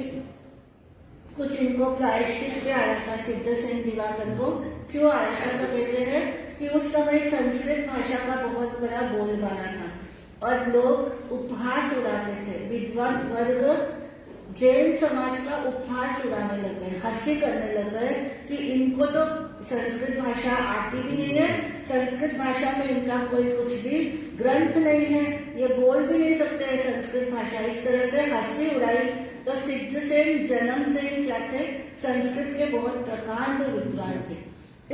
कुछ इनको प्रायश्चित भी आया था सिद्धसेन दिवाकर को। क्यों आया था, तो कहते हैं कि उस समय संस्कृत भाषा का बहुत बड़ा बोलबाला था और लोग उपहास उड़ाते थे। विद्वान वर्ग जैन समाज का उपहास उड़ाने लग गए, हंसी करने लग गए कि इनको तो संस्कृत भाषा आती भी नहीं है, संस्कृत भाषा में इनका कोई कुछ भी ग्रंथ नहीं है, ये बोल भी नहीं सकते है संस्कृत भाषा। इस तरह से हंसी उड़ाई। तो सिद्धसेन जन्म से ही क्या थे, संस्कृत के बहुत प्रकांड विद्वान थे।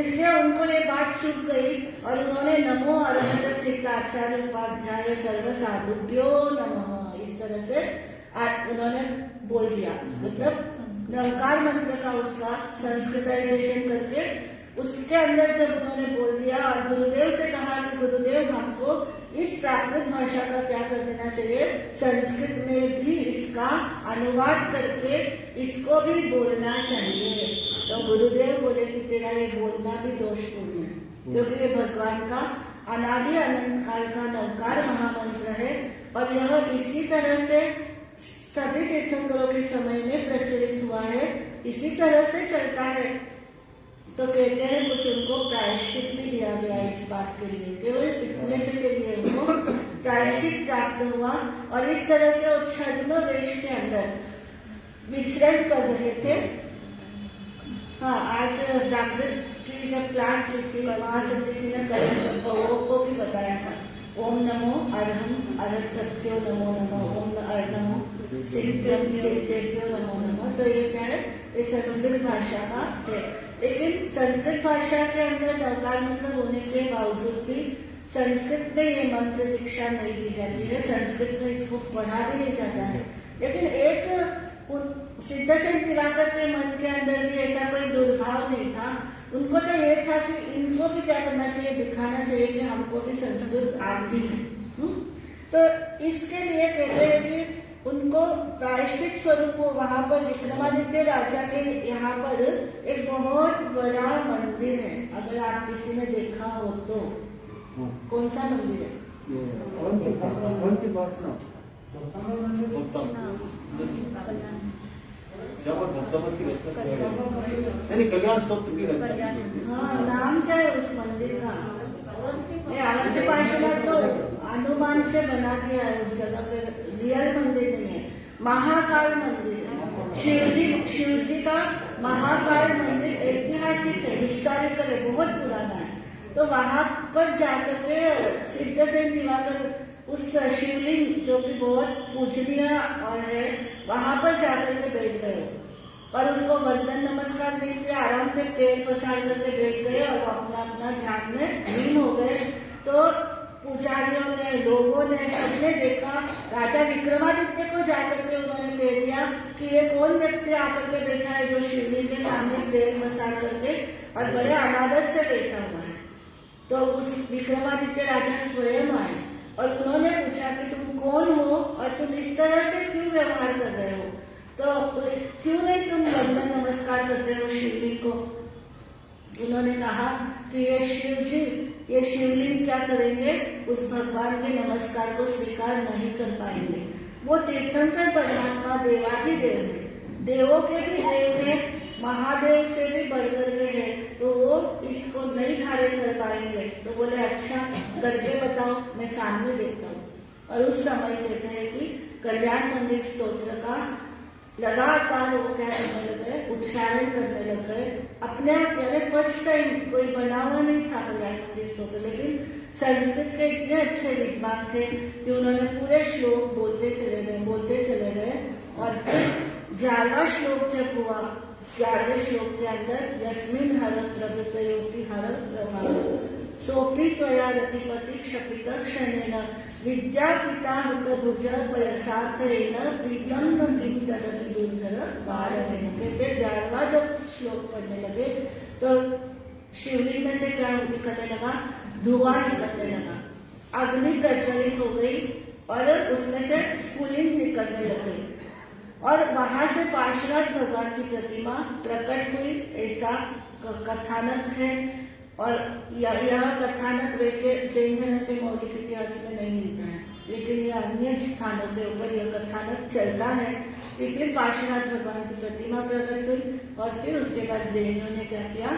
इसलिए उनको ये बात चुप गई और उन्होंने नमो अरहत सिद्ध आचार्य उपाध्याय सर्व साधुभ्यो नमः, इस तरह से उन्होंने बोल दिया। मतलब नवकार मंत्र का उसका संस्कृताइजेशन करके उसके अंदर जब उन्होंने बोल दिया और गुरुदेव से कहा कि गुरुदेव हमको इस प्राकृत भाषा का क्या कर देना चाहिए, संस्कृत में भी इसका अनुवाद करके इसको भी बोलना चाहिए। तो गुरुदेव बोले कि तेरा ये बोलना भी दोषपूर्ण है, क्योंकि ये भगवान का अनादि अनंत काल का नवकार महामंत्र है और यह इसी तरह से सभी तीर्थंकरों के समय में प्रचलित हुआ है, इसी तरह से चलता है। तो कहते हैं कुछ उनको प्रायश्चित भी दिया गया इस बात के लिए, केवल इतने से के लिए उनको प्रायश्चित प्राप्त हुआ। और इस तरह से वो छद्म वेश के अंदर विचरण कर रहे थे। हाँ, आज प्राकृत की जब क्लास ली थी महासती जी ने कल को भी बताया था, ओम नमो अरहम अरहत्यो नमो नमः, ओम नमो सिद्धेभ्यो नमो नमः। तो ये क्या है, ये संस्कृत भाषा का है। लेकिन संस्कृत भाषा के अंदर नवकार मंत्र होने के बावजूद भी संस्कृत में ये मंत्र दीक्षा नहीं दी जाती है, संस्कृत में इसको पढ़ा भी नहीं जाता है। लेकिन एक सिद्धसेन दिवाकर के मन के अंदर भी ऐसा कोई दुर्भाव नहीं था। उनको तो ये था कि इनको भी क्या करना चाहिए, दिखाना चाहिए कि हमको भी संस्कृत आती है। तो इसके लिए कहते हैं कि उनको प्रायश्चित स्वरूप वहां पर विक्रमादित्य राजा के यहाँ पर एक बहुत बड़ा मंदिर है। अगर आप किसी ने देखा हो तो कौन सा मंदिर है? हाँ, नाम क्या है उस मंदिर का? अवंती पार्षद तो अनुमान से बना दिया है, उस जगह पे रियल मंदिर नहीं है, महाकाल मंदिर है। शिव जी का महाकाल मंदिर ऐतिहासिक है, हिस्टोरिकल है, बहुत पुराना है। तो वहां पर जाकर के सिद्धसेन दिवाकर उस शिवलिंग जो कि बहुत पूजनीय और है, वहां पर जाकर के बैठ गए और उसको वंदन नमस्कार दे के आराम से पैर पसार करके बैठ गए और अपना अपना ध्यान में लीन हो गए। तो पुजारियों ने, लोगों ने, सबने देखा, राजा विक्रमादित्य को जाकर के उन्होंने कह दिया कि ये कौन व्यक्ति आकर के बैठा है जो शिवलिंग के सामने पैर पसार करके और बड़े अनादर से बैठा हुआ है। तो उस विक्रमादित्य राजा स्वयं आए और उन्होंने पूछा कि तुम कौन हो और तुम इस तरह से क्यों व्यवहार कर रहे हो, तो क्यों नहीं तुम वंदन नमस्कार करते हो शिवलिंग को। उन्होंने कहा कि ये शिव जी, ये शिवलिंग क्या करेंगे, उस भगवान के नमस्कार को स्वीकार नहीं कर पाएंगे। वो तीर्थंकर परमात्मा देवाधिदेव है, देवों के भी देव है, महादेव से भी बढ़कर के है, तो वो इसको नहीं धारण कर पाएंगे। तो बोले अच्छा करके बताओ, मैं सामने देखता हूँ। और उस समय कहते हैं कि कल्याण मंदिर स्तोत्र का लगातार वो क्या करने लगे, उच्चारण करने लग गए अपने आप। यानी फर्स्ट टाइम कोई बना हुआ नहीं था कल्याण मंदिर स्तोत्र, लेकिन संस्कृत के इतने अच्छे विद्वान थे कि उन्होंने पूरे श्लोक बोलते चले गए। और फिर 11वां श्लोक जब हुआ, 11वें श्लोक के अंदर यस्मिन् हर प्रभृतयोऽपि हर प्रभाव सोऽपि त्वया रतिपति क्षपित क्षणेन विद्यापिता हुतभुज पयसार्थेन प्रीतम न किं तदपि दुर्धर बालवेन। कहते 11वां जब श्लोक पढ़ने लगे तो शिवलिंग में से क्या निकलने लगा, धुआं निकलने लगा, अग्नि प्रज्वलित हो गई और उसमें से स्फुलिंग निकलने लगे और वहां से पार्श्वनाथ भगवान की प्रतिमा प्रकट हुई, ऐसा कथानक है। और यह कथानक वैसे जैन धर्म के मौलिक इतिहास में नहीं मिलता है, लेकिन यह अन्य स्थानों के ऊपर यह कथानक चलता है। लेकिन पार्श्वनाथ भगवान की प्रतिमा प्रकट हुई और फिर उसके बाद जैनियों ने क्या किया,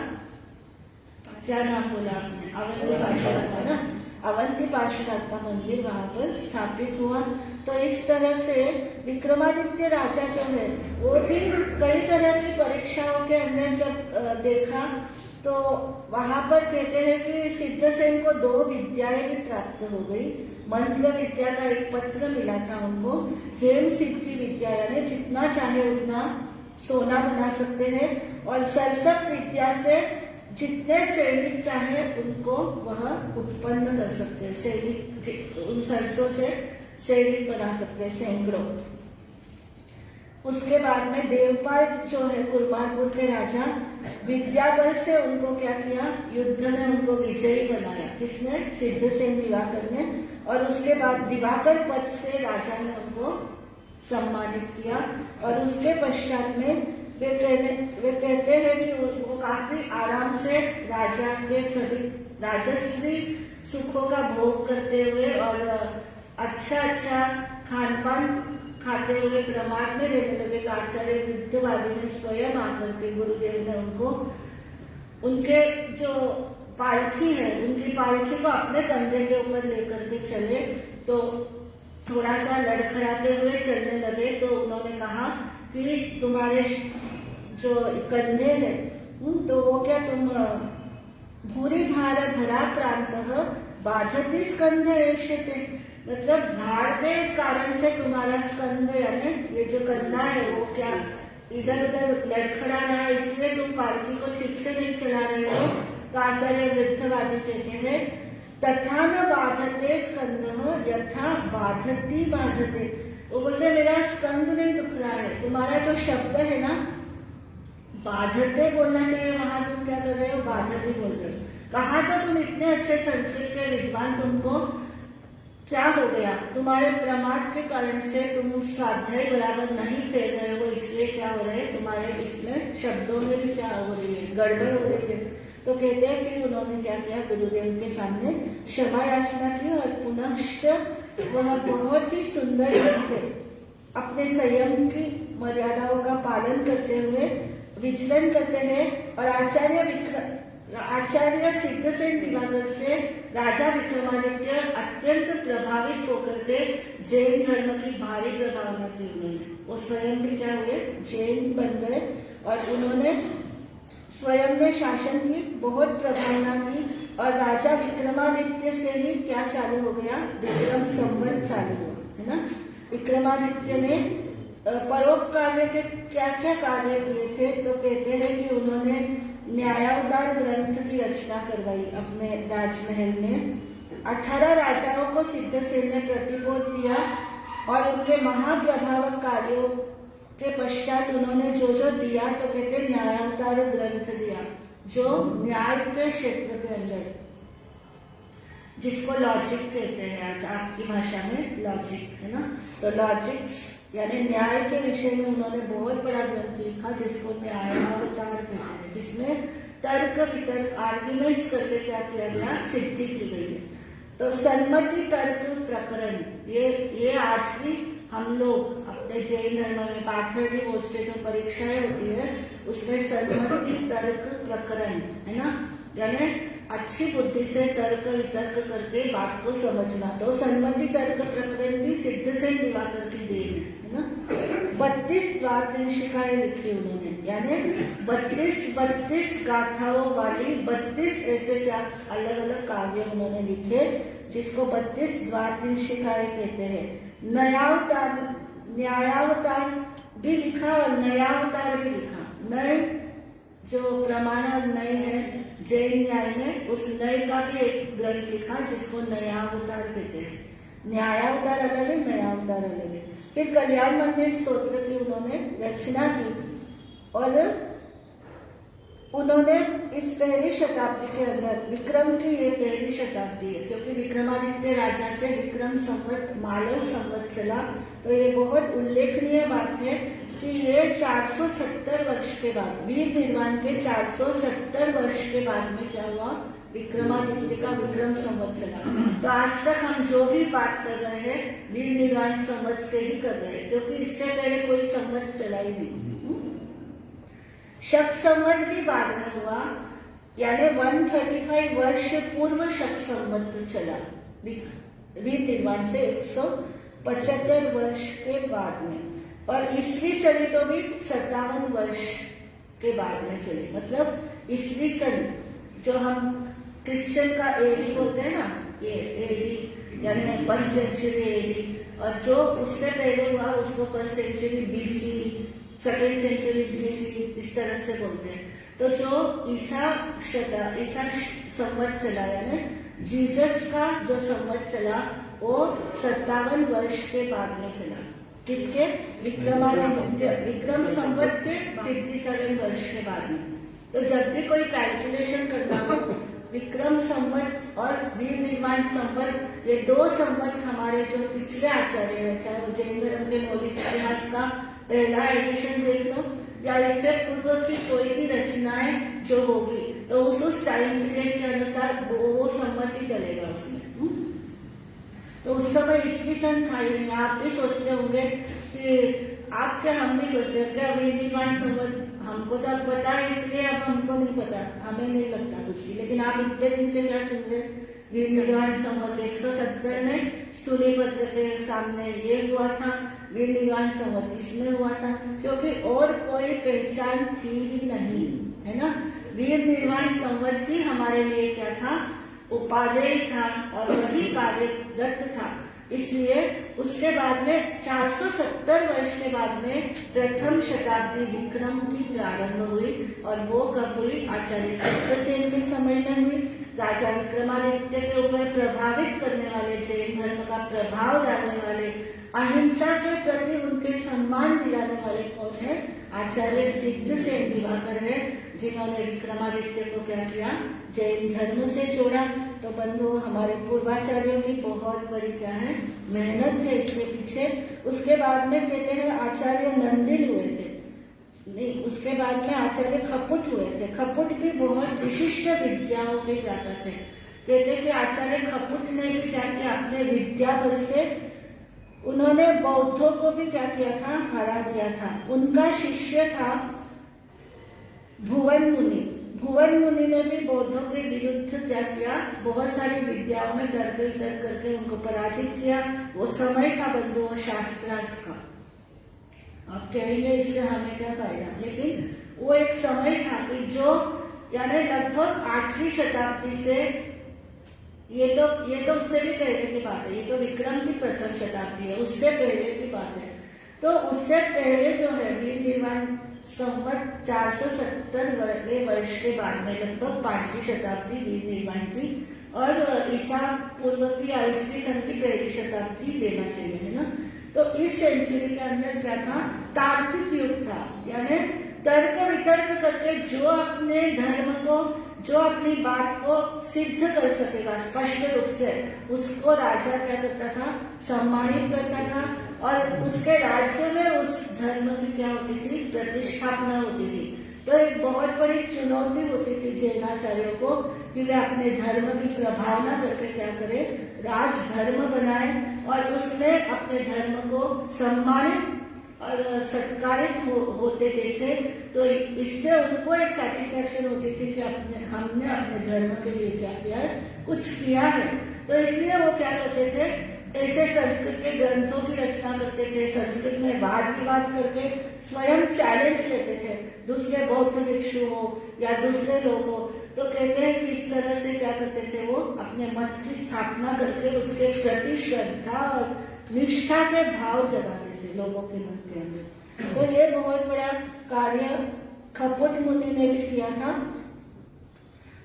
क्या नाम बोला आपने, अवंती पार्श्वनाथ का ना, अवंती पार्श्वनाथ का मंदिर वहां पर स्थापित हुआ। तो इस तरह से विक्रमादित्य राजा जो है वो भी कई तरह की परीक्षाओं के अंदर जब देखा तो वहां पर कहते हैं कि सिद्धसेन को 2 विद्याएं भी प्राप्त हो गई। मंत्र विद्या का एक पत्र मिला था उनको, हेम सिद्धि विद्या यानी जितना चाहे उतना सोना बना सकते हैं, और सरसत विद्या से जितने सैनिक चाहे उनको वह उत्पन्न कर सकते हैं, सैनिक उन सरसों से सैनिक बना सकते हैं सैकड़ों। उसके बाद में देवपाल जो है कुरबानपुर के राजा, विद्या बल से उनको क्या किया, युद्ध में उनको विजयी बनाया, किसने, सिद्धसेन दिवाकर ने। और उसके बाद दिवाकर पद से राजा ने उनको सम्मानित किया। और उसके पश्चात में वे कहते हैं कि वो काफी आराम से राजा के सभी राजस्वी सुखों का भोग करते हुए और अच्छा खान पान खाते हुए प्रमाद में रहने लगे। तो आचार्य विद्यावादी ने स्वयं आकर के गुरुदेव ने उनको उनके जो पालकी है, उनकी पालकी को अपने कंधे के ऊपर लेकर के चले, तो थोड़ा सा लड़खड़ाते हुए चलने लगे। तो उन्होंने कहा कि तुम्हारे जो कंधे हैं तो वो क्या, तुम भूरी भार भरा प्रांत बाधती स्कंध ऐशते, मतलब भार के कारण से तुम्हारा स्कंध यानी ये जो कंधा है वो क्या इधर उधर लड़खड़ा रहा है, इसलिए तुम पालकी को ठीक से नहीं चला रहे हो। तो आचार्य वृद्धवादी कहते हैं तथा न बाधते स्कंद यथा बाधती बाधते। वो बोलते मेरा स्कंद नहीं दुख रहा है, तुम्हारा जो शब्द है ना, बाधते बोलना चाहिए, वहां तुम क्या कर रहे हो, बाधती बोल रहे हो। कहा तो तुम इतने अच्छे संस्कृत के विद्वान, तुमको क्या हो गया, तुम्हारे प्रमाद के कारण से तुम स्वाध्याय बराबर नहीं फेर रहे हो, इसलिए क्या हो रहा है, तुम्हारे इसमें शब्दों में भी क्या हो रही है, गड़बड़ हो रही है। तो कहते हैं फिर उन्होंने क्या किया, गुरुदेव के सामने क्षमा याचना की और पुनश्च वह बहुत ही सुंदर ढंग से अपने संयम की मर्यादाओं का पालन करते हुए विचलन करते हैं। और आचार्य सिद्धसेन दिवाकर से राजा विक्रमादित्य अत्यंत प्रभावित होकर के जैन धर्म की भारी प्रभावना की उन्होंने। वो स्वयं भी क्या हुए, जैन बन गए और उन्होंने स्वयं ने शासन की बहुत प्रभावना की। और राजा विक्रमादित्य से ही क्या चालू हो गया, विक्रम संवत चालू हुआ, है ना। विक्रमादित्य ने परोपकार के क्या क्या कार्य किए थे, तो कहते हैं कि उन्होंने न्यायोदार ग्रंथ की रचना करवाई अपने राजमहल में। 18 राजाओं को सिद्धसेन ने प्रतिबोध दिया और उनके महाप्रभावक कार्यों के पश्चात उन्होंने जो जो दिया, तो कहते न्यायोदार ग्रंथ दिया, जो न्याय के क्षेत्र के अंदर जिसको लॉजिक कहते हैं आज आपकी भाषा में, लॉजिक है ना। तो लॉजिक्स यानी न्याय के विषय में उन्होंने बहुत बड़ा ग्रंथ लिखा जिसको न्यायावतार कहते हैं, जिसमें तर्क वितर्क आर्ग्यूमेंट्स करके क्या किया गया, सिद्धि की गई है। तो सन्मति तर्क प्रकरण ये आज भी हम लोग अपने जैन धर्म में पाथर्डी बोर्ड से जो परीक्षाएं होती है उसमें सन्मति तर्क प्रकरण है ना, यानी अच्छी बुद्धि से तर्क वितर्क करके बात को समझना। तो सन्मति तर्क प्रकरण भी सिद्धसेन दिवाकर की देन है ना। 32 द्वादशिकाएं लिखी उन्होंने, यानी 32 गाथाओं वाली 32 ऐसे क्या अलग अलग काव्य उन्होंने लिखे जिसको 32 द्वादशिकाएं कहते हैं। न्यायावतार भी लिखा और नयावतार भी लिखा। नय जो प्रमाण और नय है जैन न्याय में, उस नय का भी एक ग्रंथ लिखा जिसको नयावतार कहते हैं। न्यायावतार अलग है, नयावतार अलग है। फिर कल्याण मंदिर स्तोत्र की उन्होंने रचना की और उन्होंने इस पहली शताब्दी के अंदर, विक्रम की ये पहली शताब्दी है क्योंकि विक्रमादित्य राजा से विक्रम संवत मालव संवत चला, तो ये बहुत उल्लेखनीय बात है कि ये 470 वर्ष के बाद, वीर निर्माण के 470 वर्ष के बाद में क्या हुआ, विक्रमादित्य का विक्रम संवत चला। तो आज तक हम जो भी बात कर रहे हैं वीर निर्माण संवत से ही कर रहे हैं क्योंकि इससे पहले कोई संवत चला ही नहीं। शक संवत भी बाद में हुआ, यानी 135 वर्ष पूर्व शक संवत चला वीर निर्माण से 175 वर्ष के बाद में, और ईस्वी चली तो भी 57 वर्ष के बाद में चली। मतलब ईस्वी सन जो हम क्रिश्चियन का एडी बोलते हैं ना, ये एडी यानी 1st सेंचुरी एडी, और जो उससे पहले हुआ उसको 1st century BC, 2nd century BC, इस तरह से बोलते हैं। तो जो ईसा संवत चला यानी जीसस का जो संवत चला वो 57 वर्ष के बाद में चला। किसके? विक्रम संवत के 57 वर्ष के बाद में। तो जब भी कोई कैलकुलेशन करता हो, विक्रम संवत और वीर निर्माण संवत, ये 2 संवत हमारे जो पिछले आचार्य हैं, चाहे वो जैन धर्म के मौलिक इतिहास का पहला एडिशन देख लो या इससे पूर्व की कोई भी रचनाएं जो होगी, तो उस टाइम पीरियड के अनुसार वो संवत ही डलेगा उसमें। तो उस समय ईस्वी सन था ही नहीं। आप भी सोचते होंगे कि आप क्या, हम भी सोचते हैं क्या वीर निर्माण संवत, हमको तो अब पता है इसलिए अब हमको नहीं पता, हमें नहीं लगता कुछ भी। लेकिन आप इतने दिन से क्या सुन रहे, वीर निर्माण संवत 170 में स्थूली पत्र के सामने ये हुआ था, वीर निर्माण संवत इसमें हुआ था, क्योंकि और कोई पहचान थी ही नहीं, है ना। वीर निर्माण संवत ही हमारे लिए क्या था, उपादेय था और वही कार्यरत था। इसलिए उसके बाद में 470 वर्ष के बाद में प्रथम शताब्दी विक्रम की प्रारंभ हुई, और वो कब हुई, आचार्य सिद्धसेन के समय में हुई। राजा विक्रमादित्य के ऊपर प्रभावित करने वाले, जैन धर्म का प्रभाव डालने वाले, अहिंसा के प्रति उनके सम्मान दिलाने वाले कौन है, आचार्य सिद्धसेन दिवाकर है, जिन्होंने विक्रमादित्य को क्या किया, जैन धर्म से जोड़ा। तो बंधु, हमारे पूर्वाचार्यों की बहुत बड़ी क्या है, मेहनत है इसके पीछे। उसके बाद में कहते हैं आचार्य नंदिल हुए थे, नहीं उसके बाद में आचार्य खपुट हुए थे। खपुट भी बहुत विशिष्ट विद्याओं के ज्ञाता थे। कहते कि आचार्य खपुट ने भी क्या किया, अपने विद्या बल से उन्होंने बौद्धों को भी क्या किया था, हरा दिया था। उनका शिष्य था भुवन मुनि। भुवन मुनि ने भी बौद्धों के विरुद्ध क्या किया, बहुत सारी विद्याओं में तर्क वितर्क करके उनको पराजित किया। वो समय था बंधु, वो शास्त्रार्थ का। आप कहेंगे इससे हमें क्या फायदा, लेकिन वो एक समय था कि जो यानी लगभग 8वीं शताब्दी से, ये तो उससे भी पहले की बात है, ये तो विक्रम की प्रथम शताब्दी है, उससे पहले की बात है। तो उससे पहले जो है वीर निर्माण संवत 470 वर्ष के बाद में लगभग 5वीं शताब्दी वीर निर्माण की, और ईसा पूर्व की ईस्वी सन की पहली शताब्दी लेना चाहिए, है ना। तो इस सेंचुरी के अंदर क्या था, तार्किक युग था, यानी तर्क वितर्क करके जो अपने धर्म को, जो अपनी बात को सिद्ध कर सकेगा स्पष्ट रूप से, उसको राजा क्या करता था, सम्मानित करता था। और उसके राज्य में उस धर्म की क्या होती थी, प्रतिष्ठापना होती थी। तो एक बहुत बड़ी चुनौती होती थी जैनाचार्यों को कि वे अपने धर्म की प्रभावना करके क्या करें, राज धर्म बनाए और उसमें अपने धर्म को सम्मानित और सत्कारित होते देखे। तो इससे उनको एक सेटिस्फेक्शन होती थी कि हमने अपने धर्म के लिए क्या किया है, कुछ किया है। तो इसलिए वो क्या करते थे, ऐसे संस्कृत के ग्रंथों की रचना करते थे, संस्कृत में वाद विवाद करके स्वयं चैलेंज लेते थे, दूसरे बौद्ध भिक्षु हो या दूसरे लोग हो। तो कहते हैं कि इस तरह से क्या करते थे, वो अपने मत की स्थापना करके उसके प्रति श्रद्धा और निष्ठा के भाव जगाते थे लोगों के मन के अंदर। तो ये बहुत बड़ा कार्य खपुट मुनि ने भी किया था।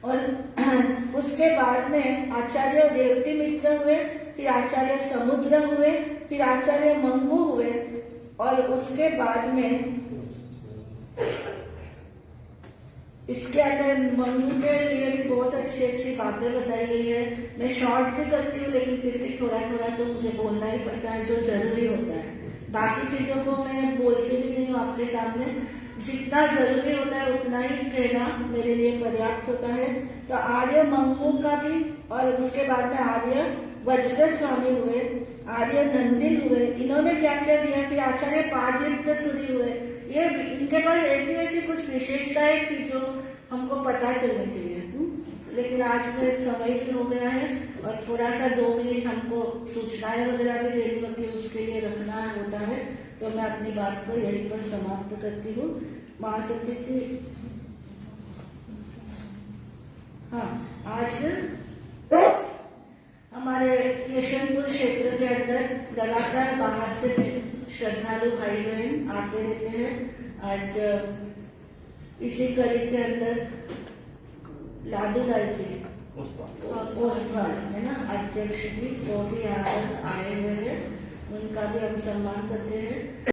और उसके बाद में आचार्य रेवती मित्र हुए, फिर आचार्य समुद्र हुए, फिर आचार्य मंगू हुए। और उसके बाद में इसके अंदर मंगू के लिए भी बहुत अच्छी अच्छी बातें बताई गई है। मैं शॉर्ट भी करती हूँ, लेकिन फिर भी थोड़ा थोड़ा तो मुझे बोलना ही पड़ता है जो जरूरी होता है। बाकी चीजों को मैं बोलती भी नहीं हूँ आपके सामने, जितना जरूरी होता है उतना ही कहना मेरे लिए पर्याप्त होता है। तो आर्य मंगू का भी, और उसके बाद में आर्य वज्र स्वामी हुए, आर्य नंदिल हुए। इन्होंने क्या क्या दिया, फिर आचार्य पादलिप्त सूरी हुए। ये इनके पास ऐसी ऐसी कुछ विशेषताएं थी जो हमको पता चलनी चाहिए। लेकिन आज में समय भी हो गया है और थोड़ा सा 2 मिनट हमको सूचनाएं वगैरह भी देनी होती है, उसके लिए रखना होता है। तो मैं अपनी बात को यहीं पर समाप्त करती हूँ। महासती जी, हाँ, आज हमारे यशवंतपुर क्षेत्र के अंदर लगातार बाहर से श्रद्धालु भाई बहन आते रहते हैं। आज इसी कड़ी के अंदर लादूलाल जी ओस्तवाल है ना, अध्यक्ष जी, वो भी यहाँ पर आए हुए हैं, उनका भी हम सम्मान करते हैं।